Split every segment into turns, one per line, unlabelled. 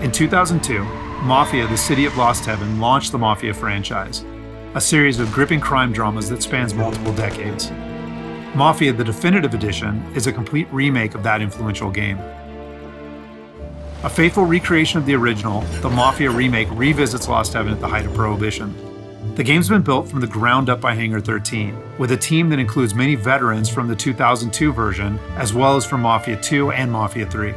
In 2002, Mafia: The City of Lost Heaven launched the Mafia franchise, a series of gripping crime dramas that spans multiple decades. Mafia: The Definitive Edition is a complete remake of that influential game. A faithful recreation of the original, the Mafia remake revisits Lost Heaven at the height of Prohibition. The game's been built from the ground up by Hangar 13, with a team that includes many veterans from the 2002 version, as well as from Mafia 2 and Mafia 3.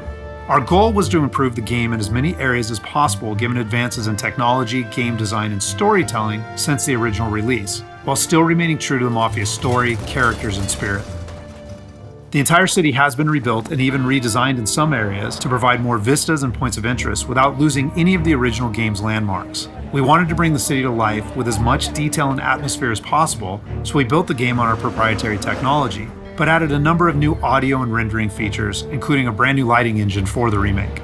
Our goal was to improve the game in as many areas as possible given advances in technology, game design, and storytelling since the original release, while still remaining true to the Mafia story, characters, and spirit. The entire city has been rebuilt and even redesigned in some areas to provide more vistas and points of interest without losing any of the original game's landmarks. We wanted to bring the city to life with as much detail and atmosphere as possible, so we built the game on our proprietary technology, but added a number of new audio and rendering features, including a brand new lighting engine for the remake.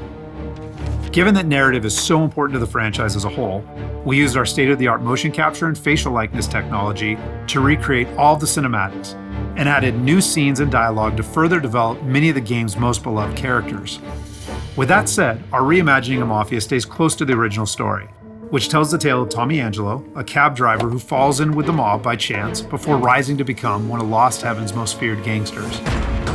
Given that narrative is so important to the franchise as a whole, we used our state-of-the-art motion capture and facial likeness technology to recreate all of the cinematics, and added new scenes and dialogue to further develop many of the game's most beloved characters. With that said, our reimagining of Mafia stays close to the original story, which tells the tale of Tommy Angelo, a cab driver who falls in with the mob by chance before rising to become one of Lost Heaven's most feared gangsters.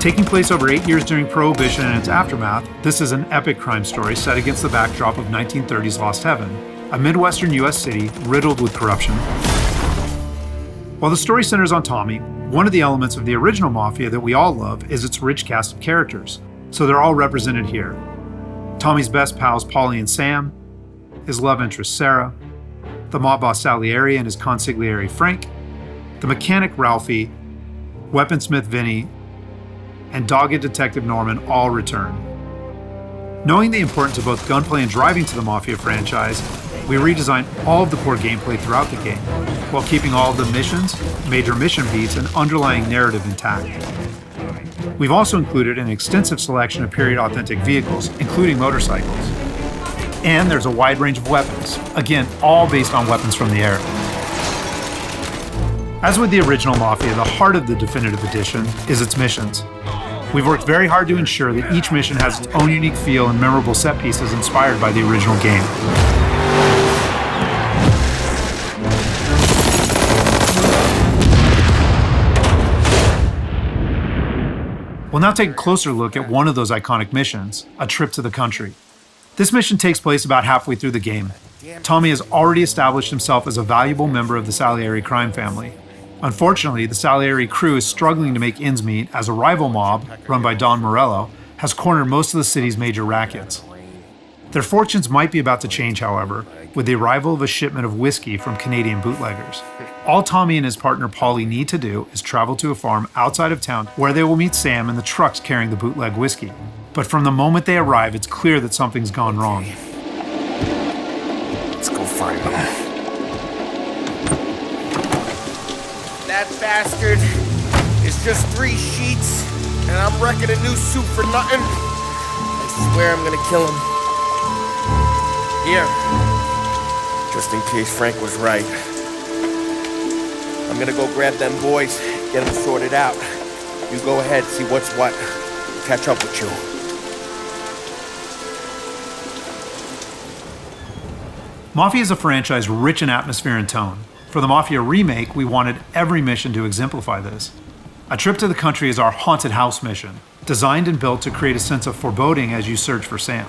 Taking place over 8 years during Prohibition and its aftermath, this is an epic crime story set against the backdrop of 1930s Lost Heaven, a Midwestern U.S. city riddled with corruption. While the story centers on Tommy, one of the elements of the original Mafia that we all love is its rich cast of characters, so they're all represented here. Tommy's best pals Paulie and Sam, his love interest Sarah, the mob boss Salieri and his consigliere Frank, the mechanic Ralphie, weaponsmith Vinny, and dogged detective Norman all return. Knowing the importance of both gunplay and driving to the Mafia franchise, we redesigned all of the core gameplay throughout the game, while keeping all of the missions, major mission beats, and underlying narrative intact. We've also included an extensive selection of period-authentic vehicles, including motorcycles. And there's a wide range of weapons, again, all based on weapons from the era. As with the original Mafia, the heart of the Definitive Edition is its missions. We've worked very hard to ensure that each mission has its own unique feel and memorable set pieces inspired by the original game. We'll now take a closer look at one of those iconic missions, A Trip to the Country. This mission takes place about halfway through the game. Tommy has already established himself as a valuable member of the Salieri crime family. Unfortunately, the Salieri crew is struggling to make ends meet as a rival mob, run by Don Morello, has cornered most of the city's major rackets. Their fortunes might be about to change, however, with the arrival of a shipment of whiskey from Canadian bootleggers. All Tommy and his partner Paulie need to do is travel to a farm outside of town where they will meet Sam and the trucks carrying the bootleg whiskey. But from the moment they arrive, it's clear that something's gone wrong.
Let's go find them.
That bastard is just 3 sheets, and I'm wrecking a new suit for nothing. I swear I'm gonna kill him. Here, just in case Frank was right. I'm gonna go grab them boys, get them sorted out. You go ahead, see what's what. Catch up with you.
Mafia is a franchise rich in atmosphere and tone. For the Mafia remake, we wanted every mission to exemplify this. A Trip to the Country is our haunted house mission, designed and built to create a sense of foreboding as you search for Sam.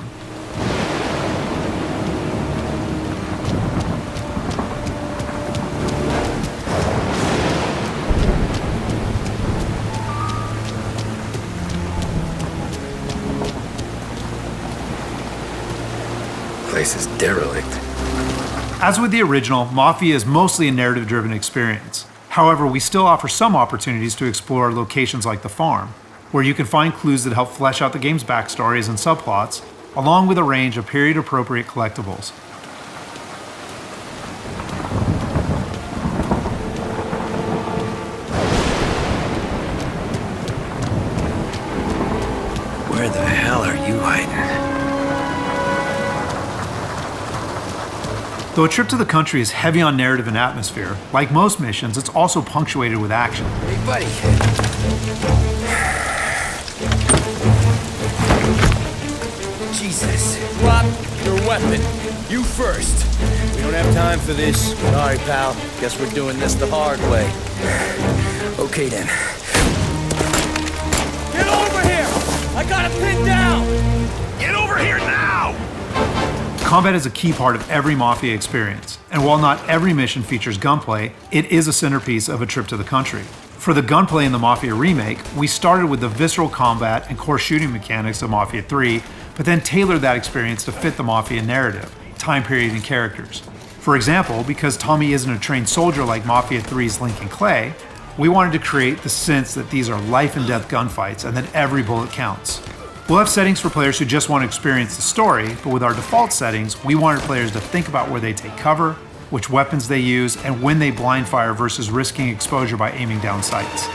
Place is derelict.
As with the original, Mafia is mostly a narrative-driven experience. However, we still offer some opportunities to explore locations like the farm, where you can find clues that help flesh out the game's backstories and subplots, along with a range of period-appropriate collectibles.
Where the hell are you hiding?
Though A Trip to the Country is heavy on narrative and atmosphere, like most missions, it's also punctuated with action.
Hey, buddy.
Jesus.
Drop your weapon. You first.
We don't have time for this. Sorry, pal. Guess we're doing this the hard way.
Okay then.
Get over here! I got it pinned down!
Get over here now!
Combat is a key part of every Mafia experience, and while not every mission features gunplay, it is a centerpiece of A Trip to the Country. For the gunplay in the Mafia remake, we started with the visceral combat and core shooting mechanics of Mafia 3, but then tailored that experience to fit the Mafia narrative, time period, and characters. For example, because Tommy isn't a trained soldier like Mafia 3's Lincoln Clay, we wanted to create the sense that these are life and death gunfights and that every bullet counts. We'll have settings for players who just want to experience the story, but with our default settings, we wanted players to think about where they take cover, which weapons they use, and when they blind fire versus risking exposure by aiming down sights.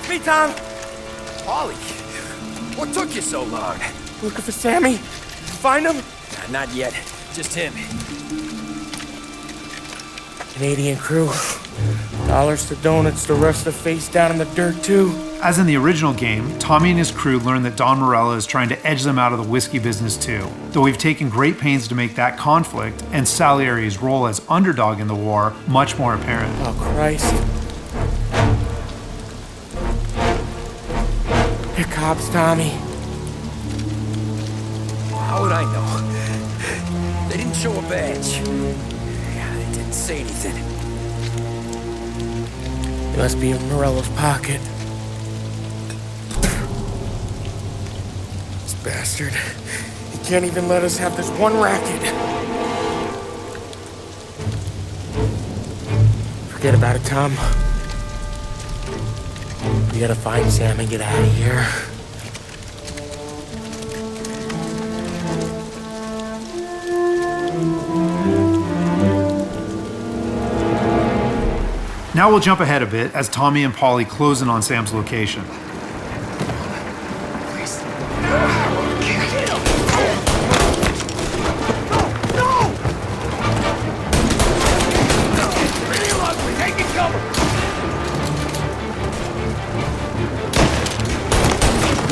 Me, Tom!
Ollie, what took you so long?
Looking for Sammy? You find him?
Not yet. Just him.
Canadian crew. Dollars to donuts, the rest of face down in the dirt, too.
As in the original game, Tommy and his crew learn that Don Morello is trying to edge them out of the whiskey business too, though we've taken great pains to make that conflict and Salieri's role as underdog in the war much more apparent.
Oh, Christ. Here cops, Tommy.
How would I know? They didn't show a badge. They didn't say anything.
It must be in Morello's pocket. This bastard. He can't even let us have this one racket. Forget about it, Tom. We gotta find Sam and get out of here.
Now we'll jump ahead a bit as Tommy and Paulie close in on Sam's location.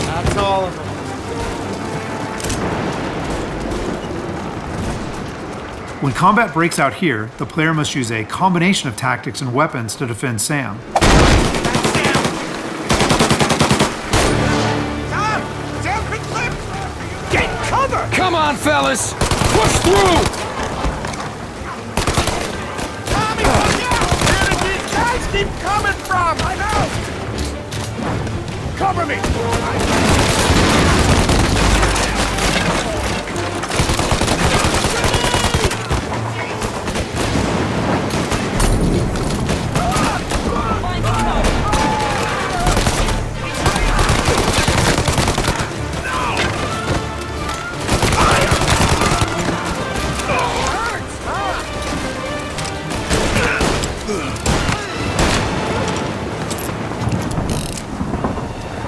That's all of them.
When combat breaks out here, the player must use a combination of tactics and weapons to defend Sam.
Get cover! Come on, fellas! Push through!
Tommy, look out! Where did these guys keep coming from? I know! Cover me!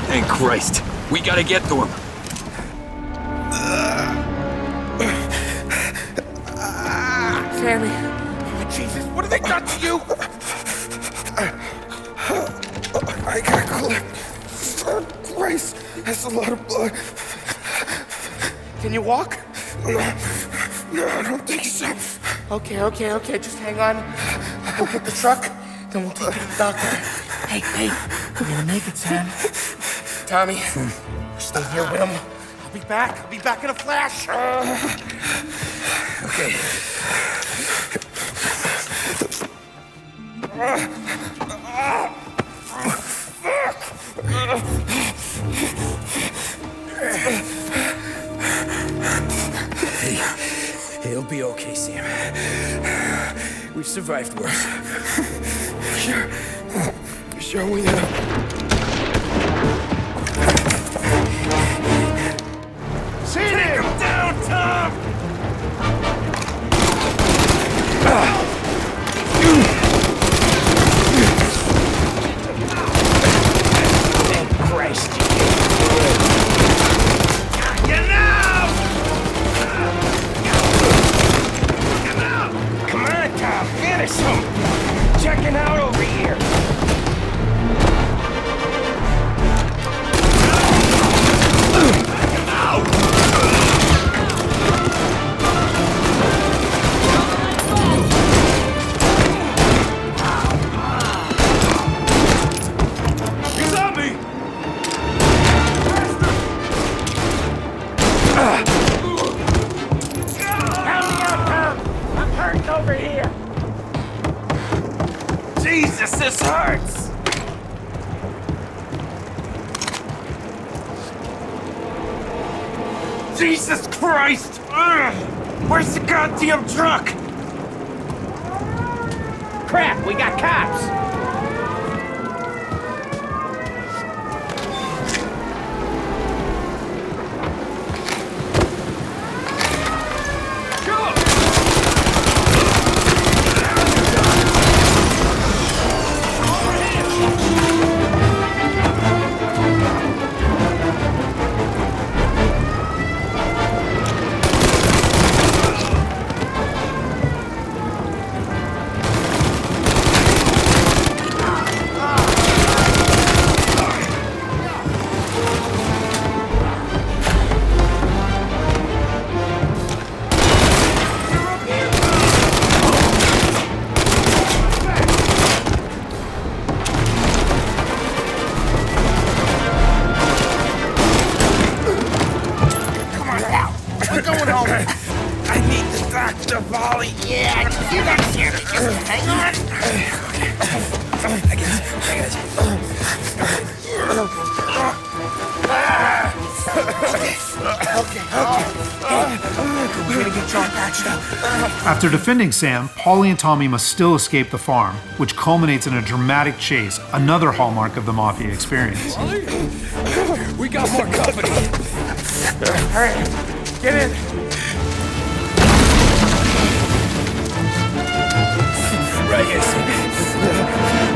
Thank Christ. We gotta get to him.
Sammy. Oh, Jesus, what have they done to you?
I got clipped. Oh, Christ, that's a lot of blood.
Can you walk?
No, I don't think so.
Okay, just hang on. We'll get the truck, then we'll take you to the doctor. Hey, you're gonna make it, Sam. Tommy, stay here with him. I'll be back in a flash.
Okay. Hey, it'll be okay, Sam. We've survived worse.
Sure we have.
Take him down, Tom!
Thank Christ.
this hurts! Jesus Christ! Ugh. Where's the goddamn truck?
Crap, we got cops!
I need the doctor, Polly.
Yeah, you got it here. Just hang on.
I got
We're gonna get John patched up.
After defending Sam, Paulie and Tommy must still escape the farm, which culminates in a dramatic chase, another hallmark of the Mafia experience.
We got more company.
All right, get in.
Right here.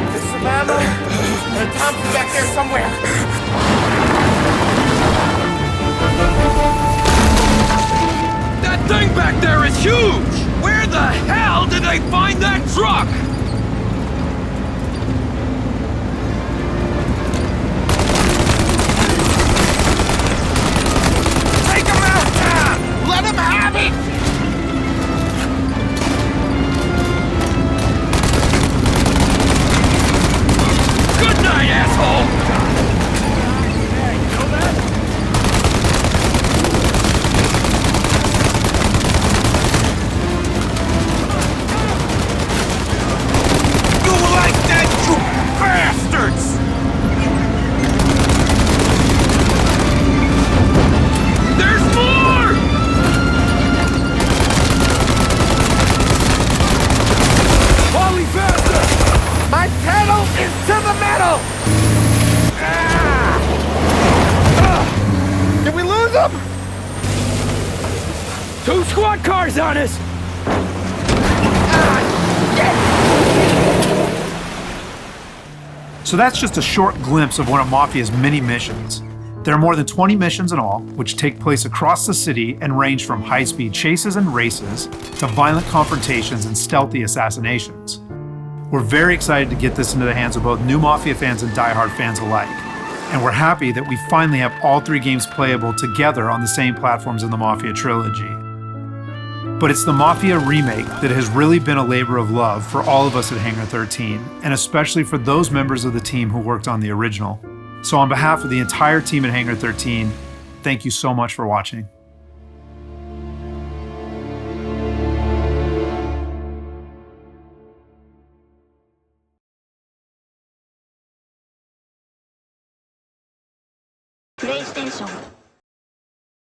There's some ammo and a Thompson back there somewhere.
That thing back there is huge! Where the hell did they find that truck?
Take him out, Tom! Let him have it!
Good night, asshole!
You like that, you bastards!
There's more! Polly, faster!
My pedal is to the metal! Did we lose him?
2 squad cars on us!
So that's just a short glimpse of one of Mafia's many missions. There are more than 20 missions in all, which take place across the city and range from high-speed chases and races to violent confrontations and stealthy assassinations. We're very excited to get this into the hands of both new Mafia fans and die-hard fans alike. And we're happy that we finally have all 3 games playable together on the same platforms in the Mafia trilogy. But it's the Mafia remake that has really been a labor of love for all of us at Hangar 13, and especially for those members of the team who worked on the original. So on behalf of the entire team at Hangar 13, thank you so much for watching.
PlayStation